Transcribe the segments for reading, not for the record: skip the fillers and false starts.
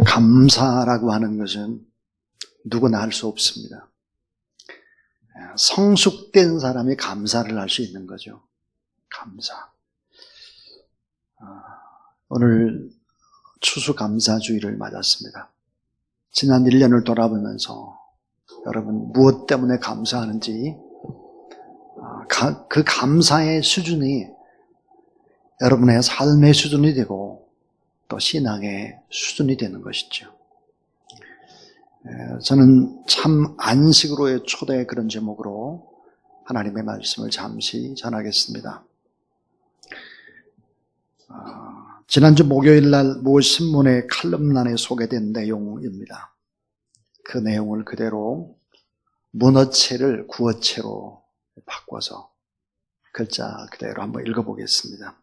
감사라고 하는 것은 누구나 할 수 없습니다. 성숙된 사람이 감사를 할 수 있는 거죠. 감사. 오늘 추수감사주의를 맞았습니다. 지난 1년을 돌아보면서 여러분 무엇 때문에 감사하는지 그 감사의 수준이 여러분의 삶의 수준이 되고 또 신앙의 수준이 되는 것이죠. 저는 참 안식으로의 초대 그런 제목으로 하나님의 말씀을 잠시 전하겠습니다. 지난주 목요일 날 모 신문의 칼럼란에 소개된 내용입니다. 그 내용을 그대로 문어체를 구어체로 바꿔서 글자 그대로 한번 읽어보겠습니다.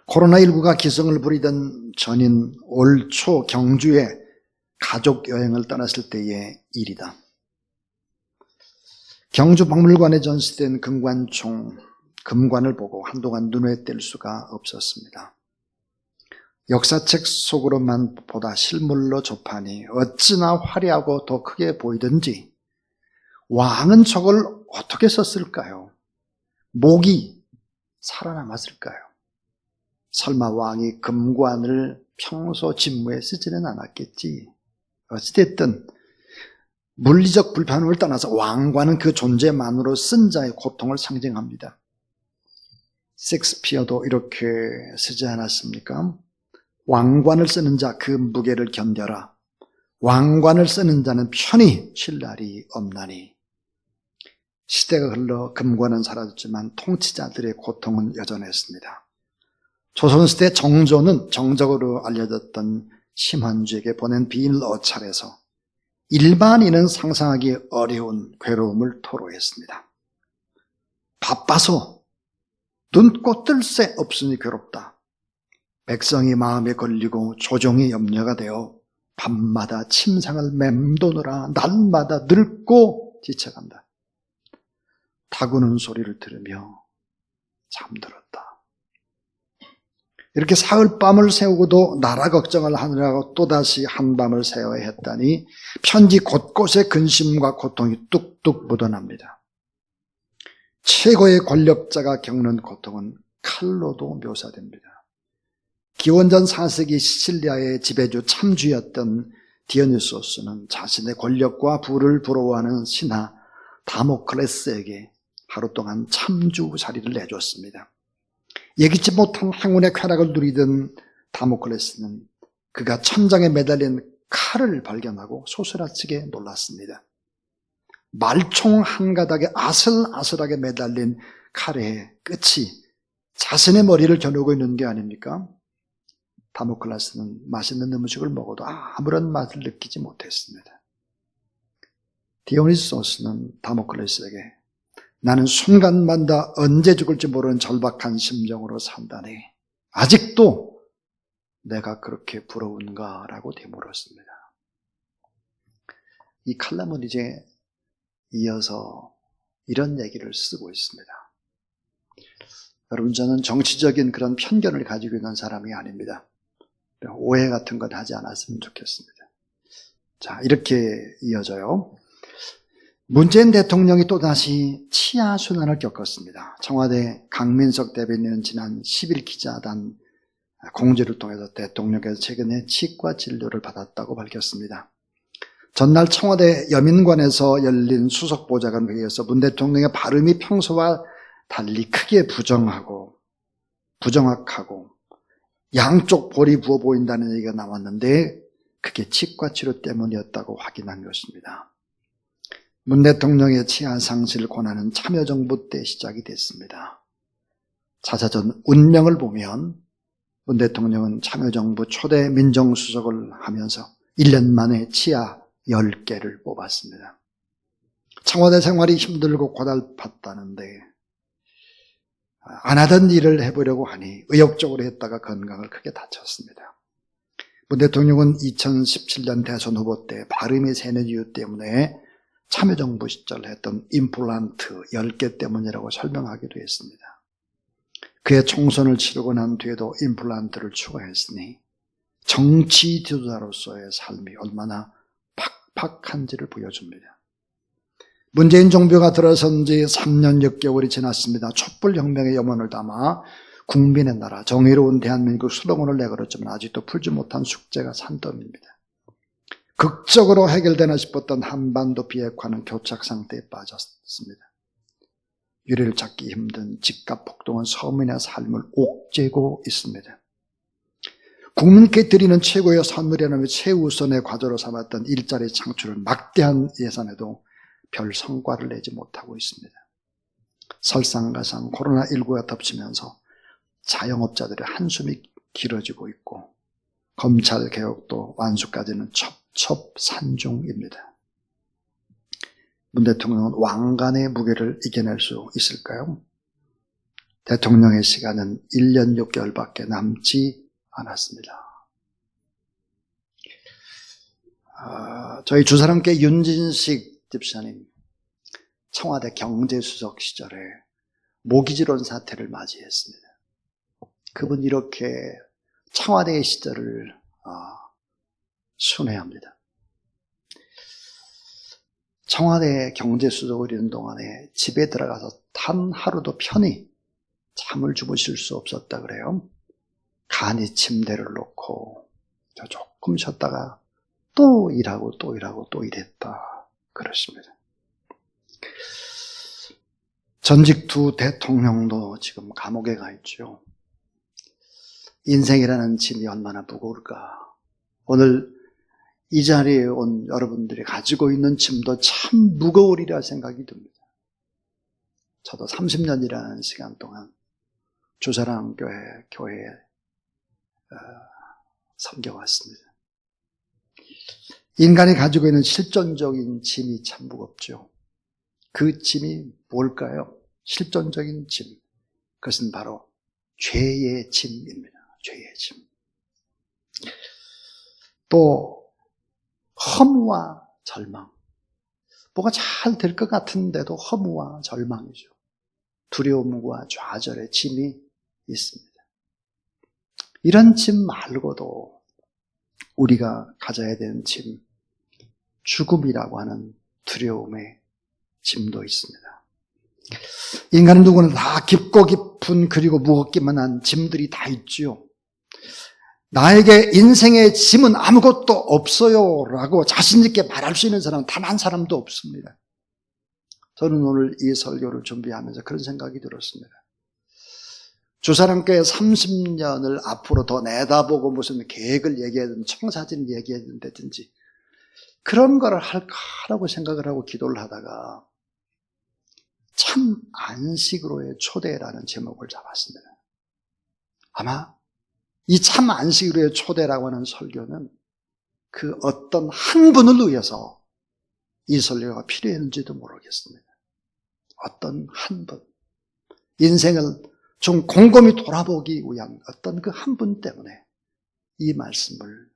코로나19가 기승을 부리던 전인 올 초 경주에 가족 여행을 떠났을 때의 일이다. 경주 박물관에 전시된 금관을 보고 한동안 눈에 띌 수가 없었습니다. 역사책 속으로만 보다 실물로 접하니 어찌나 화려하고 더 크게 보이던지 왕은 저걸 어떻게 썼을까요? 목이 살아남았을까요? 설마 왕이 금관을 평소 직무에 쓰지는 않았겠지. 어찌됐든 물리적 불편함을 떠나서 왕관은 그 존재만으로 쓴 자의 고통을 상징합니다. 셰익스피어도 이렇게 쓰지 않았습니까? 왕관을 쓰는 자 그 무게를 견뎌라. 왕관을 쓰는 자는 편히 쉴 날이 없나니. 시대가 흘러 금관은 사라졌지만 통치자들의 고통은 여전했습니다. 조선시대 정조는 정적으로 알려졌던 심한주에게 보낸 비밀 어찰에서 일반인은 상상하기 어려운 괴로움을 토로했습니다. 바빠서 눈꽃 뜰 새 없으니 괴롭다. 백성이 마음에 걸리고 조정이 염려가 되어 밤마다 침상을 맴도느라 날마다 늙고 지쳐간다. 타구는 소리를 들으며 잠들었다. 이렇게 사흘밤을 새우고도 나라 걱정을 하느라고 또다시 한밤을 새워야 했다니 편지 곳곳에 근심과 고통이 뚝뚝 묻어납니다. 최고의 권력자가 겪는 고통은 칼로도 묘사됩니다. 기원전 4세기 시칠리아의 지배주 참주였던 디오니소스는 자신의 권력과 부를 부러워하는 신하 다모클레스에게 하루 동안 참주자리를 내줬습니다. 예기치 못한 행운의 쾌락을 누리던 다모클레스는 그가 천장에 매달린 칼을 발견하고 소스라치게 놀랐습니다. 말총 한 가닥에 아슬아슬하게 매달린 칼의 끝이 자신의 머리를 겨누고 있는 게 아닙니까? 다모클레스는 맛있는 음식을 먹어도 아무런 맛을 느끼지 못했습니다. 디오니소스는 다모클레스에게 나는 순간마다 언제 죽을지 모르는 절박한 심정으로 산다니 아직도 내가 그렇게 부러운가라고 되물었습니다. 이 칼럼은 이제 이어서 이런 얘기를 쓰고 있습니다. 여러분, 저는 정치적인 그런 편견을 가지고 있는 사람이 아닙니다. 오해 같은 건 하지 않았으면 좋겠습니다. 자, 이렇게 이어져요. 문재인 대통령이 또다시 치아순환을 겪었습니다. 청와대 강민석 대변인은 지난 10일 기자단 공지를 통해서 대통령께서 최근에 치과 진료를 받았다고 밝혔습니다. 전날 청와대 여민관에서 열린 수석보좌관 회의에서 문 대통령의 발음이 평소와 달리 크게 부정확하고 양쪽 볼이 부어 보인다는 얘기가 나왔는데 그게 치과 치료 때문이었다고 확인한 것입니다. 문 대통령의 치아 상실 고난은 참여정부 때 시작이 됐습니다. 찾아전 운명을 보면 문 대통령은 참여정부 초대 민정수석을 하면서 1년 만에 치아 10개를 뽑았습니다. 청와대 생활이 힘들고 고달팠다는데 안 하던 일을 해보려고 하니 의욕적으로 했다가 건강을 크게 다쳤습니다. 문 대통령은 2017년 대선 후보 때 발음이 새는 이유 때문에 참여정부 시절 했던 임플란트 10개 때문이라고 설명하기도 했습니다. 그의 총선을 치르고 난 뒤에도 임플란트를 추가했으니 정치 지도자로서의 삶이 얼마나 팍팍한지를 보여줍니다. 문재인 정부가 들어선 지 3년 6개월이 지났습니다. 촛불혁명의 염원을 담아 국민의 나라, 정의로운 대한민국 슬로건을 내걸었지만 아직도 풀지 못한 숙제가 산더미입니다. 극적으로 해결되나 싶었던 한반도 비핵화는 교착 상태에 빠졌습니다. 유례를 찾기 힘든 집값 폭등은 서민의 삶을 옥죄고 있습니다. 국민께 드리는 최고의 선물이라며 최우선의 과제로 삼았던 일자리 창출을 막대한 예산에도 별 성과를 내지 못하고 있습니다. 설상가상 코로나19가 덮치면서 자영업자들의 한숨이 길어지고 있고 검찰 개혁도 완수까지는 첩첩산중입니다. 문 대통령은 왕관의 무게를 이겨낼 수 있을까요? 대통령의 시간은 1년 6개월밖에 남지 않았습니다. 저희 주사람께 윤진식 집사님 청와대 경제수석 시절에 모기지론 사태를 맞이했습니다. 그분 이렇게 청와대의 시절을 순회합니다. 청와대 경제수석을 있는 동안에 집에 들어가서 단 하루도 편히 잠을 주무실 수 없었다 그래요. 간이 침대를 놓고 조금 쉬었다가 또 일하고 또 일하고 또 일했다 그렇습니다. 전직 두 대통령도 지금 감옥에 가 있죠. 인생이라는 짐이 얼마나 무거울까. 오늘 이 자리에 온 여러분들이 가지고 있는 짐도 참 무거우리라 생각이 듭니다. 저도 30년이라는 시간 동안 주사랑교회에 섬겨왔습니다. 인간이 가지고 있는 실존적인 짐이 참 무겁죠. 그 짐이 뭘까요? 실존적인 짐. 그것은 바로 죄의 짐입니다. 죄의 짐. 또 허무와 절망. 뭐가 잘 될 것 같은데도 허무와 절망이죠. 두려움과 좌절의 짐이 있습니다. 이런 짐 말고도 우리가 가져야 되는 짐, 죽음이라고 하는 두려움의 짐도 있습니다. 인간은 누구나 다 깊고 깊은 그리고 무겁기만 한 짐들이 다 있죠. 나에게 인생의 짐은 아무것도 없어요 라고 자신있게 말할 수 있는 사람은 단 한 사람도 없습니다. 저는 오늘 이 설교를 준비하면서 그런 생각이 들었습니다. 주사랑교회 30년을 앞으로 더 내다보고 무슨 계획을 얘기하든 청사진을 얘기하든지 그런 거를 할까라고 생각을 하고 기도를 하다가 참 안식으로의 초대라는 제목을 잡았습니다. 아마 이 참 안식으로의 초대라고 하는 설교는 그 어떤 한 분을 위해서 이 설교가 필요했는지도 모르겠습니다. 어떤 한 분, 인생을 좀 곰곰이 돌아보기 위한 어떤 그 한 분 때문에 이 말씀을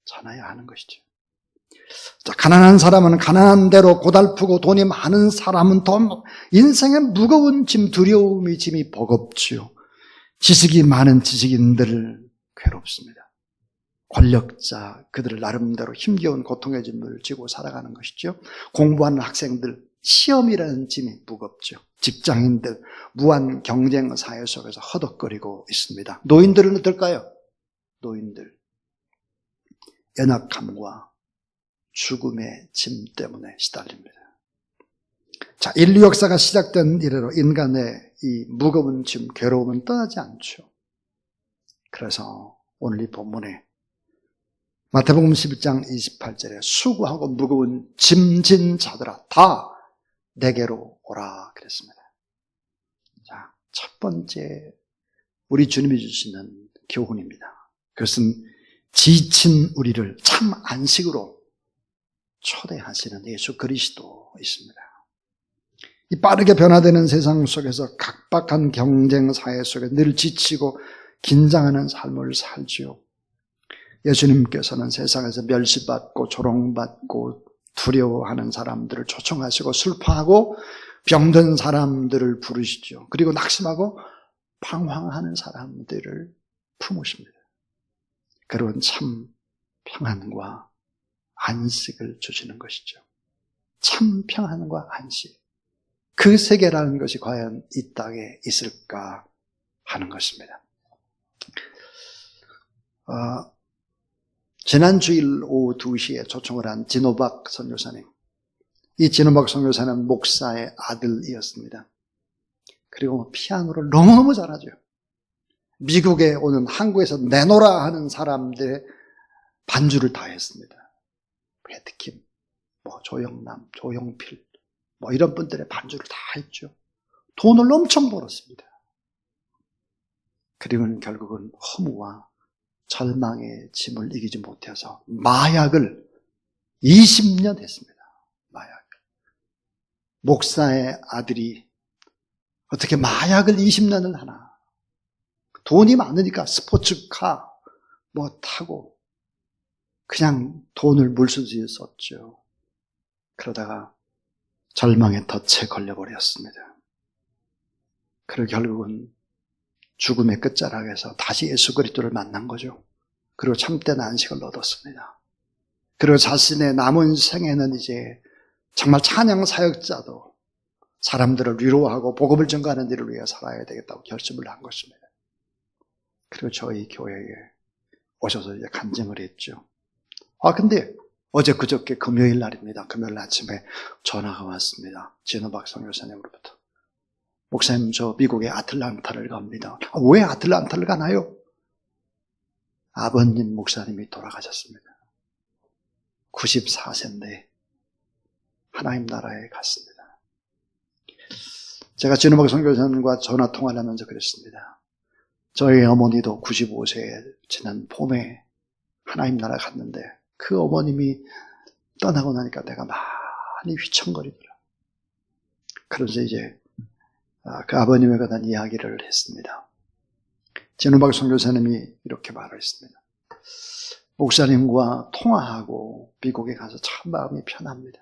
전해야 하는 것이죠. 자, 가난한 사람은 가난한 대로 고달프고 돈이 많은 사람은 더 인생의 무거운 짐, 두려움이 짐이 버겁지요. 지식이 많은 지식인들을 괴롭습니다. 권력자, 그들을 나름대로 힘겨운 고통의 짐을 지고 살아가는 것이죠. 공부하는 학생들, 시험이라는 짐이 무겁죠. 직장인들, 무한 경쟁 사회 속에서 허덕거리고 있습니다. 노인들은 어떨까요? 노인들, 연약함과 죽음의 짐 때문에 시달립니다. 자, 인류 역사가 시작된 이래로 인간의 이 무거운 짐, 괴로움은 떠나지 않죠. 그래서 오늘 이 본문에 마태복음 11장 28절에 수고하고 무거운 짐진 자들아 다 내게로 오라 그랬습니다. 자, 첫 번째 우리 주님이 주시는 교훈입니다. 그것은 지친 우리를 참 안식으로 초대하시는 예수 그리스도 있습니다. 이 빠르게 변화되는 세상 속에서 각박한 경쟁 사회 속에 늘 지치고 긴장하는 삶을 살지요. 예수님께서는 세상에서 멸시받고 조롱받고 두려워하는 사람들을 초청하시고 슬퍼하고 병든 사람들을 부르시죠. 그리고 낙심하고 방황하는 사람들을 품으십니다. 그런 참 평안과 안식을 주시는 것이죠. 참 평안과 안식. 그 세계라는 것이 과연 이 땅에 있을까 하는 것입니다. 지난 주일 오후 2시에 초청을 한 진호박 선교사님. 이 진호박 선교사는 목사의 아들이었습니다. 그리고 피아노를 너무너무 잘하죠. 미국에 오는 한국에서 내노라 하는 사람들의 반주를 다 했습니다. 배트킴, 조영남, 조용필, 이런 분들의 반주를 다 했죠. 돈을 엄청 벌었습니다. 그리고는 결국은 허무와 절망의 짐을 이기지 못해서 마약을 20년 했습니다. 마약을. 목사의 아들이 어떻게 마약을 20년을 하나. 돈이 많으니까 스포츠카 타고 그냥 돈을 물수지에 썼죠. 그러다가 절망의 덫에 걸려버렸습니다. 그리고 결국은 죽음의 끝자락에서 다시 예수 그리스도를 만난 거죠. 그리고 참된 안식을 얻었습니다. 그리고 자신의 남은 생에는 이제 정말 찬양 사역자도 사람들을 위로하고 복음을 전가하는 일을 위해 살아야 되겠다고 결심을 한 것입니다. 그리고 저희 교회에 오셔서 이제 간증을 했죠. 근데 어제 그저께 금요일 날입니다. 금요일 아침에 전화가 왔습니다. 진호박 선교사님으로부터. 목사님, 저 미국의 아틀란타를 갑니다. 왜 아틀란타를 가나요? 아버님 목사님이 돌아가셨습니다. 94세인데 하나님 나라에 갔습니다. 제가 진호박 선교사님과 전화 통화를 하면서 그랬습니다. 저희 어머니도 95세에 지난 봄에 하나님 나라 갔는데 그 어머님이 떠나고 나니까 내가 많이 휘청거리더라. 그래서 이제 그 아버님에 관한 이야기를 했습니다. 진호박 선교사님이 이렇게 말을 했습니다. 목사님과 통화하고 미국에 가서 참 마음이 편합니다.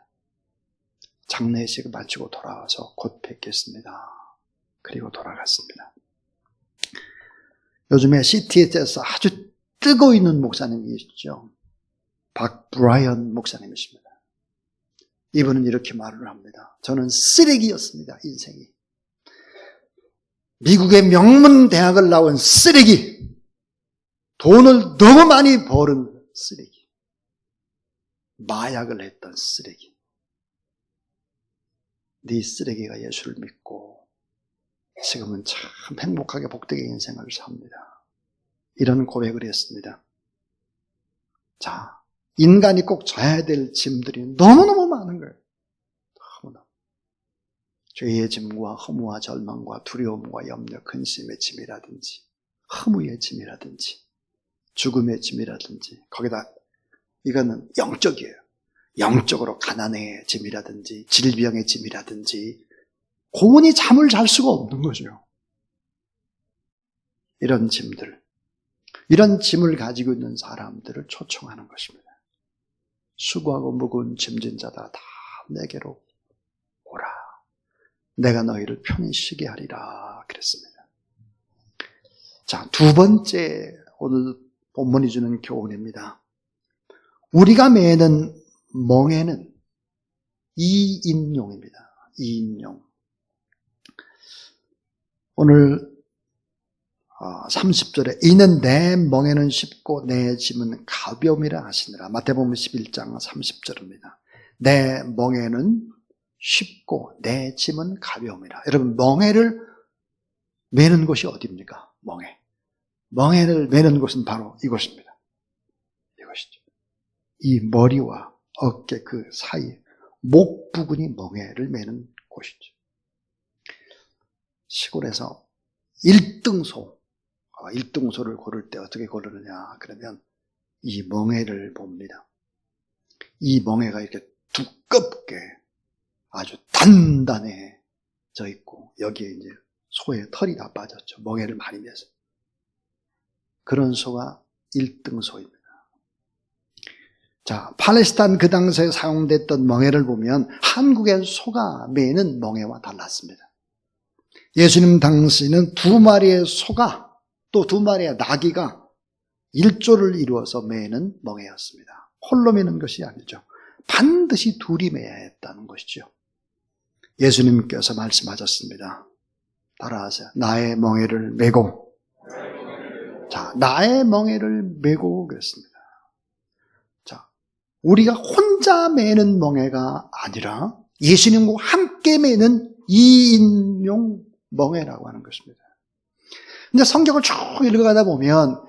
장례식을 마치고 돌아와서 곧 뵙겠습니다. 그리고 돌아갔습니다. 요즘에 CTS에서 아주 뜨고 있는 목사님이 있죠. 박브라이언 목사님이십니다. 이분은 이렇게 말을 합니다. 저는 쓰레기였습니다. 인생이. 미국의 명문 대학을 나온 쓰레기. 돈을 너무 많이 버는 쓰레기. 마약을 했던 쓰레기. 네 쓰레기가 예수를 믿고 지금은 참 행복하게 복되게 인생을 삽니다. 이런 고백을 했습니다. 자, 인간이 꼭 져야 될 짐들이 너무너무 많은 거예요. 너무너무. 죄의 짐과 허무와 절망과 두려움과 염려, 근심의 짐이라든지 허무의 짐이라든지 죽음의 짐이라든지 거기다 이거는 영적이에요. 영적으로 가난의 짐이라든지 질병의 짐이라든지 고온이 잠을 잘 수가 없는 거죠. 이런 짐들, 이런 짐을 가지고 있는 사람들을 초청하는 것입니다. 수고하고 무거운 짐진 자다 다 내게로 오라. 내가 너희를 편히 쉬게 하리라 그랬습니다. 자, 두 번째 오늘 본문이 주는 교훈입니다. 우리가 매는 멍에는 이인용입니다. 이인용. 오늘 30절에 이는 내 멍에는 쉽고 내 짐은 가벼움이라 하시니라. 마태복음 11장 30절입니다. 내 멍에는 쉽고 내 짐은 가벼움이라. 여러분, 멍에를 매는 곳이 어디입니까? 멍에. 멍에를 매는 곳은 바로 이곳입니다. 이것이죠. 이 머리와 어깨 그 사이에 목 부근이 멍에를 매는 곳이죠. 시골에서 1등소를 고를 때 어떻게 고르느냐 그러면 이 멍에를 봅니다. 이 멍에가 이렇게 두껍게 아주 단단해져 있고 여기에 이제 소의 털이 다 빠졌죠. 멍에를 많이 매서. 그런 소가 1등소입니다. 자, 팔레스타인 그 당시에 사용됐던 멍에를 보면 한국의 소가 매는 멍에와 달랐습니다. 예수님 당시는 2마리의 소가 또 2마리의 나귀가 일조를 이루어서 매는 멍에였습니다. 홀로 매는 것이 아니죠. 반드시 둘이 매야 했다는 것이죠. 예수님께서 말씀하셨습니다. 따라하세요. 나의 멍에를 메고. 자, 나의 멍에를 메고 그랬습니다. 자, 우리가 혼자 매는 멍에가 아니라 예수님과 함께 매는 2인용 멍에라고 하는 것입니다. 근데 성경을 쭉 읽어가다 보면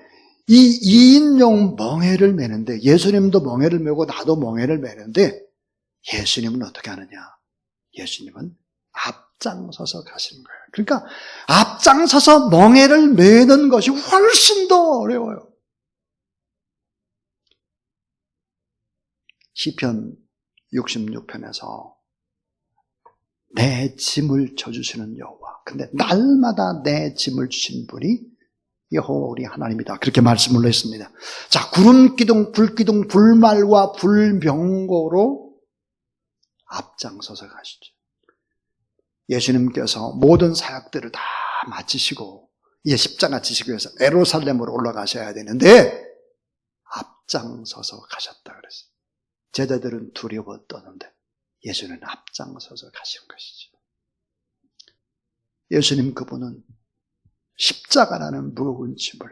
이 2인용 멍에를 매는데, 예수님도 멍에를 메고 나도 멍에를 매는데, 예수님은 어떻게 하느냐? 예수님은 앞장서서 가시는 거예요. 그러니까 앞장서서 멍에를 매는 것이 훨씬 더 어려워요. 시편 66편에서 내 짐을 져주시는 여호와. 근데 날마다 내 짐을 주신 분이 여호와 우리 하나님이다. 그렇게 말씀을 했습니다. 자, 구름기둥, 불기둥, 불말과 불병거로 앞장서서 가시죠. 예수님께서 모든 사역들을 다 마치시고 이제 십자가 지시고 해서 예루살렘으로 올라가셔야 되는데 앞장서서 가셨다 그랬어요. 제자들은 두려워 떠는데 예수는 앞장서서 가신 것이죠. 예수님 그분은 십자가라는 무거운 짐을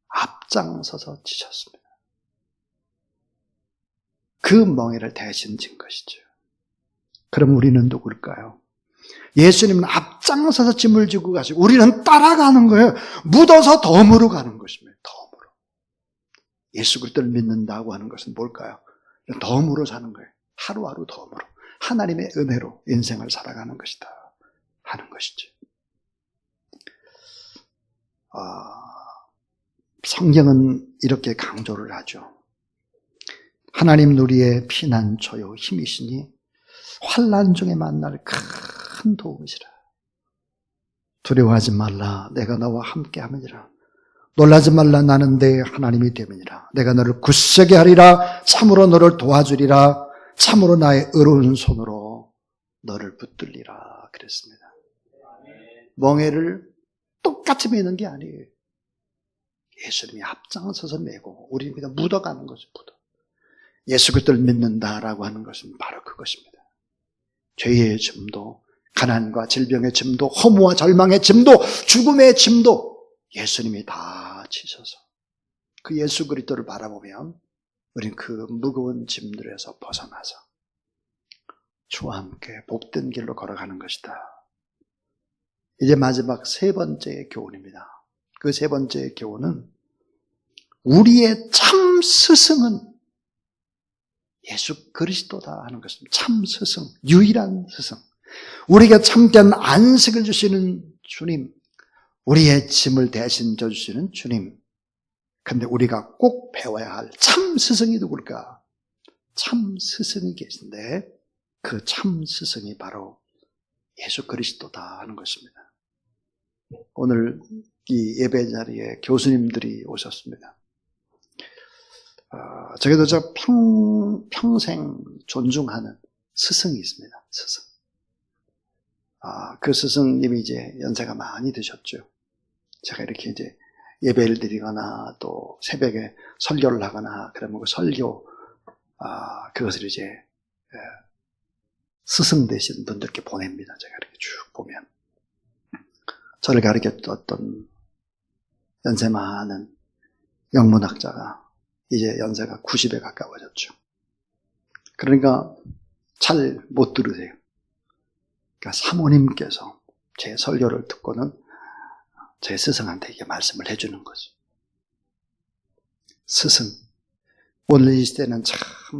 앞장서서 지셨습니다. 그 멍에를 대신 진 것이죠. 그럼 우리는 누굴까요? 예수님은 앞장서서 짐을 지고 가시고 우리는 따라가는 거예요. 묻어서 덤으로 가는 것입니다. 덤으로. 예수 그리스도를 믿는다고 하는 것은 뭘까요? 덤으로 사는 거예요. 하루하루 덤으로. 하나님의 은혜로 인생을 살아가는 것이다 하는 것이죠. 성경은 이렇게 강조를 하죠. 하나님 우리의 피난처요 힘이시니 환난 중에 만날 큰 도움이시라. 두려워하지 말라. 내가 너와 함께 함이니라. 놀라지 말라. 나는 내 하나님이 됨이니라. 내가 너를 굳세게 하리라. 참으로 너를 도와주리라. 참으로 나의 의로운 손으로 너를 붙들리라. 그랬습니다. 멍에를 똑같이 매는 게 아니에요. 예수님이 앞장서서 매고 우리는 그냥 묻어가는 거죠. 예수 그리스도를 믿는다라고 하는 것은 바로 그것입니다. 죄의 짐도, 가난과 질병의 짐도, 허무와 절망의 짐도, 죽음의 짐도 예수님이 다 지셔서 그 예수 그리스도를 바라보면 우리는 그 무거운 짐들에서 벗어나서 주와 함께 복된 길로 걸어가는 것이다. 이제 마지막 세 번째 교훈입니다. 그 세 번째 교훈은 우리의 참 스승은 예수 그리스도다 하는 것입니다. 참 스승, 유일한 스승. 우리에게 참된 안식을 주시는 주님, 우리의 짐을 대신 져주시는 주님. 근데 우리가 꼭 배워야 할 참 스승이 누굴까? 참 스승이 계신데 그 참 스승이 바로 예수 그리스도다 하는 것입니다. 오늘 이 예배 자리에 교수님들이 오셨습니다. 저게도 저 평생 존중하는 스승이 있습니다. 스승. 그 스승님이 이제 연세가 많이 드셨죠. 제가 이렇게 이제 예배를 드리거나 또 새벽에 설교를 하거나 그러면 그 설교, 그것을 이제 스승 되신 분들께 보냅니다. 제가 이렇게 쭉 보면. 저를 가르쳤던 연세 많은 영문학자가 이제 연세가 90에 가까워졌죠. 그러니까 잘 못 들으세요. 그러니까 사모님께서 제 설교를 듣고는 제 스승한테 이게 말씀을 해주는 거죠. 스승. 오늘 이 시대는 참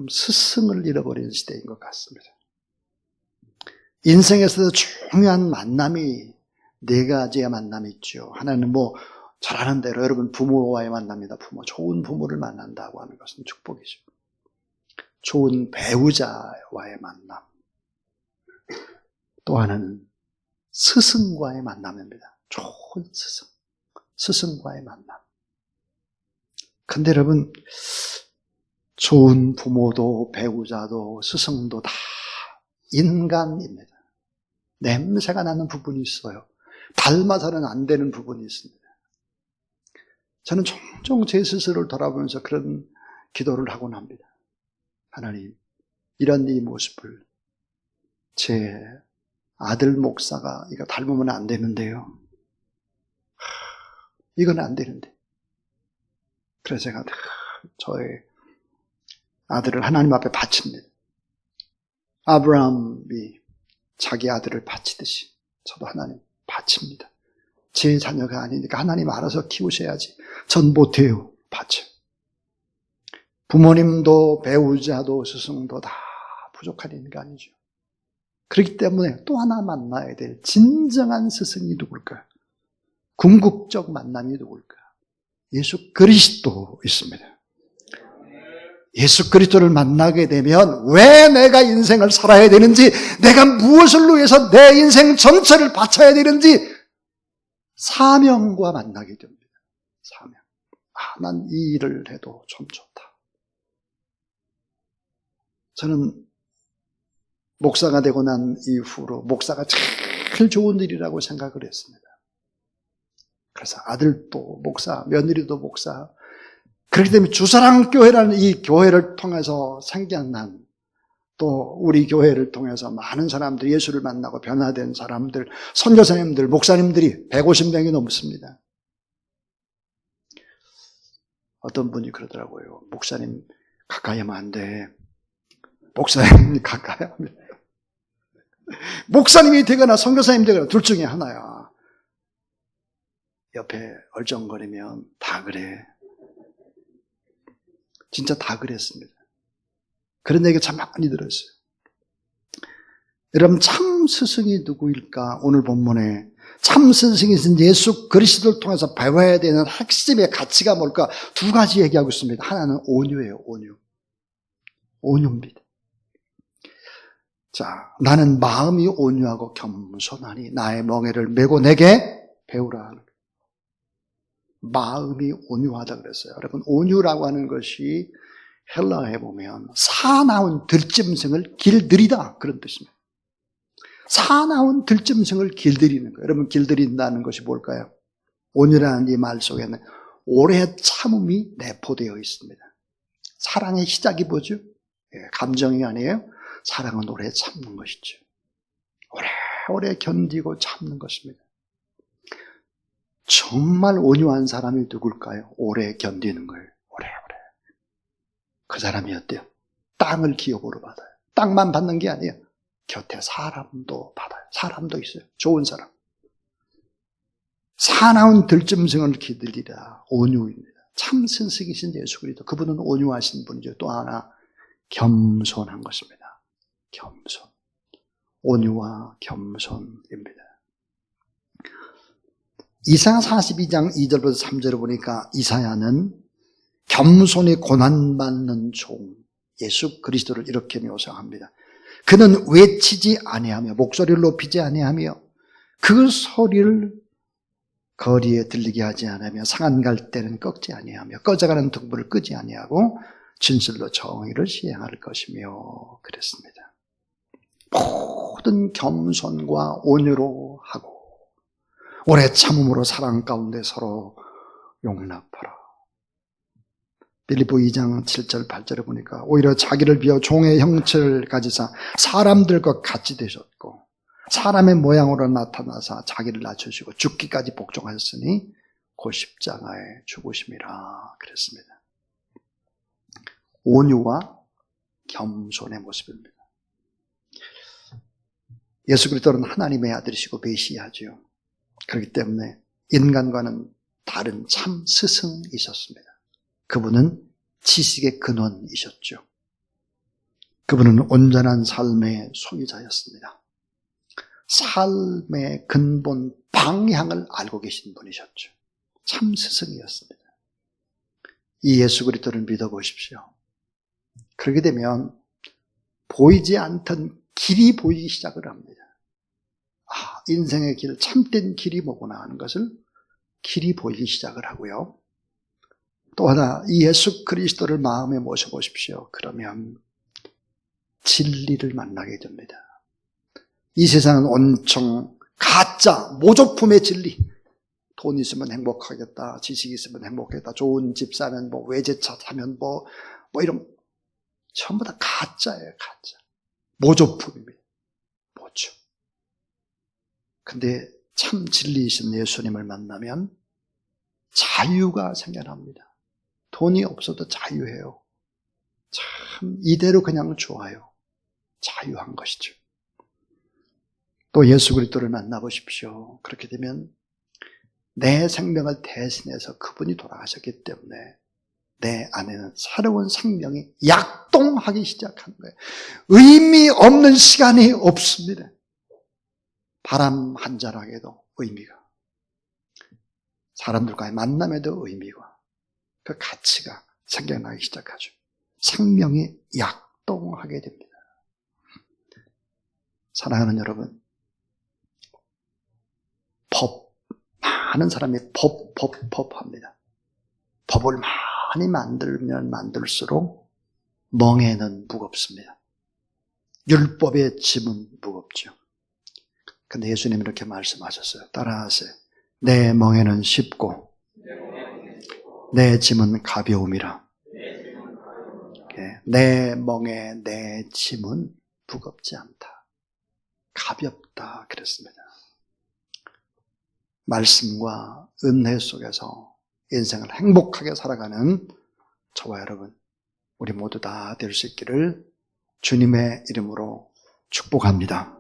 스승을 잃어버리는 시대인 것 같습니다. 인생에서도 중요한 만남이 네 가지의 만남이 있죠. 하나는 잘 아는 대로 여러분 부모와의 만남이다. 좋은 부모를 만난다고 하는 것은 축복이죠. 좋은 배우자와의 만남. 또 하나는 스승과의 만남입니다. 좋은 스승. 스승과의 만남. 근데 여러분, 좋은 부모도 배우자도 스승도 다 인간입니다. 냄새가 나는 부분이 있어요. 닮아서는 안 되는 부분이 있습니다. 저는 종종 제 스스로를 돌아보면서 그런 기도를 하곤 합니다. 하나님, 이런 이 모습을 제 아들 목사가 이거 닮으면 안 되는데요. 이건 안 되는데. 그래서 제가 저의 아들을 하나님 앞에 바칩니다. 아브라함이 자기 아들을 바치듯이 저도 하나님 바칩니다. 제 자녀가 아니니까 하나님 알아서 키우셔야지. 전 못해요. 바쳐. 부모님도 배우자도 스승도 다 부족한 인간이죠. 그렇기 때문에 또 하나 만나야 될 진정한 스승이 누굴까? 궁극적 만남이 누굴까? 예수 그리스도 있습니다. 예수 그리스도를 만나게 되면 왜 내가 인생을 살아야 되는지, 내가 무엇을 위해서 내 인생 전체를 바쳐야 되는지 사명과 만나게 됩니다. 사명. 난 이 일을 해도 참 좋다. 저는 목사가 되고 난 이후로 목사가 제일 좋은 일이라고 생각을 했습니다. 그래서 아들도 목사, 며느리도 목사. 그렇기 때문에 주사랑교회라는 이 교회를 통해서 생겨난, 또 우리 교회를 통해서 많은 사람들이 예수를 만나고 변화된 사람들, 선교사님들, 목사님들이 150명이 넘습니다. 어떤 분이 그러더라고요. 목사님 가까이 하면 안 돼. 목사님이 가까이 하면 목사님이 되거나 선교사님이 되거나 둘 중에 하나야. 옆에 얼쩡거리면 다 그래. 진짜 다 그랬습니다. 그런 얘기 참 많이 들었어요. 여러분, 참 스승이 누구일까? 오늘 본문에 참 스승이신 예수 그리스도를 통해서 배워야 되는 핵심의 가치가 뭘까? 두 가지 얘기하고 있습니다. 하나는 온유예요. 온유. 온유입니다. 자, 나는 마음이 온유하고 겸손하니 나의 멍에를 메고 내게 배우라. 마음이 온유하다 그랬어요. 여러분, 온유라고 하는 것이 헬라어에 보면 사나운 들짐승을 길들이다, 그런 뜻입니다. 사나운 들짐승을 길들이는 거예요. 여러분, 길들인다는 것이 뭘까요? 온유라는 이 말 속에는 오래 참음이 내포되어 있습니다. 사랑의 시작이 뭐죠? 감정이 아니에요. 사랑은 오래 참는 것이죠. 오래 견디고 참는 것입니다. 정말 온유한 사람이 누굴까요? 오래 견디는 거예요. 오래. 그 사람이 어때요? 땅을 기업으로 받아요. 땅만 받는 게 아니에요. 곁에 사람도 받아요. 사람도 있어요. 좋은 사람. 사나운 들짐승을 기들리라. 온유입니다. 참 스승이신 예수 그리스도. 그분은 온유하신 분이죠. 또 하나 겸손한 것입니다. 겸손. 온유와 겸손입니다. 이사야 42장 2절부터 3절을 보니까 이사야는 겸손히 고난받는 종 예수 그리스도를 이렇게 묘사합니다. 그는 외치지 아니하며 목소리를 높이지 아니하며 그 소리를 거리에 들리게 하지 않으며 상한 갈대는 꺾지 아니하며 꺼져가는 등불을 끄지 아니하고 진실로 정의를 시행할 것이며 그랬습니다. 모든 겸손과 온유로 하고 오래 참음으로 사랑 가운데 서로 용납하라. 빌립보 2장 7절 8절에 보니까 오히려 자기를 비워 종의 형체를 가지사 사람들과 같이 되셨고 사람의 모양으로 나타나사 자기를 낮추시고 죽기까지 복종하셨으니 곧 십자가에 죽으심이라 그랬습니다. 온유와 겸손의 모습입니다. 예수 그리스도는 하나님의 아들이시고 메시아죠. 그렇기 때문에 인간과는 다른 참 스승이셨습니다. 그분은 지식의 근원이셨죠. 그분은 온전한 삶의 소유자였습니다. 삶의 근본 방향을 알고 계신 분이셨죠. 참 스승이었습니다. 이 예수 그리스도를 믿어보십시오. 그렇게 되면 보이지 않던 길이 보이기 시작을 합니다. 인생의 길, 참된 길이 뭐구나 하는 것을 길이 보이기 시작을 하고요. 또 하나, 이 예수 그리스도를 마음에 모셔보십시오. 그러면 진리를 만나게 됩니다. 이 세상은 온통 가짜, 모조품의 진리, 돈 있으면 행복하겠다, 지식 있으면 행복하겠다, 좋은 집 사면 뭐 외제차 사면 뭐 이런 전부 다 가짜예요. 가짜. 모조품입니다. 모조. 근데 참 진리이신 예수님을 만나면 자유가 생겨납니다. 돈이 없어도 자유해요. 참 이대로 그냥 좋아요. 자유한 것이죠. 또 예수 그리스도를 만나보십시오. 그렇게 되면 내 생명을 대신해서 그분이 돌아가셨기 때문에 내 안에는 새로운 생명이 약동하기 시작하는 거예요. 의미 없는 시간이 없습니다. 바람 한 자락에도 의미가, 사람들과의 만남에도 의미가, 그 가치가 생겨나기 시작하죠. 생명이 약동하게 됩니다. 사랑하는 여러분, 많은 사람이 합니다. 법을 많이 만들면 만들수록 멍에는 무겁습니다. 율법의 짐은 무겁죠. 근데 예수님이 이렇게 말씀하셨어요. 따라하세요. 내 멍에는 쉽고 내 짐은 가벼움이라. 내 멍에 내 짐은 무겁지 않다. 가볍다 그랬습니다. 말씀과 은혜 속에서 인생을 행복하게 살아가는 저와 여러분, 우리 모두 다 될 수 있기를 주님의 이름으로 축복합니다.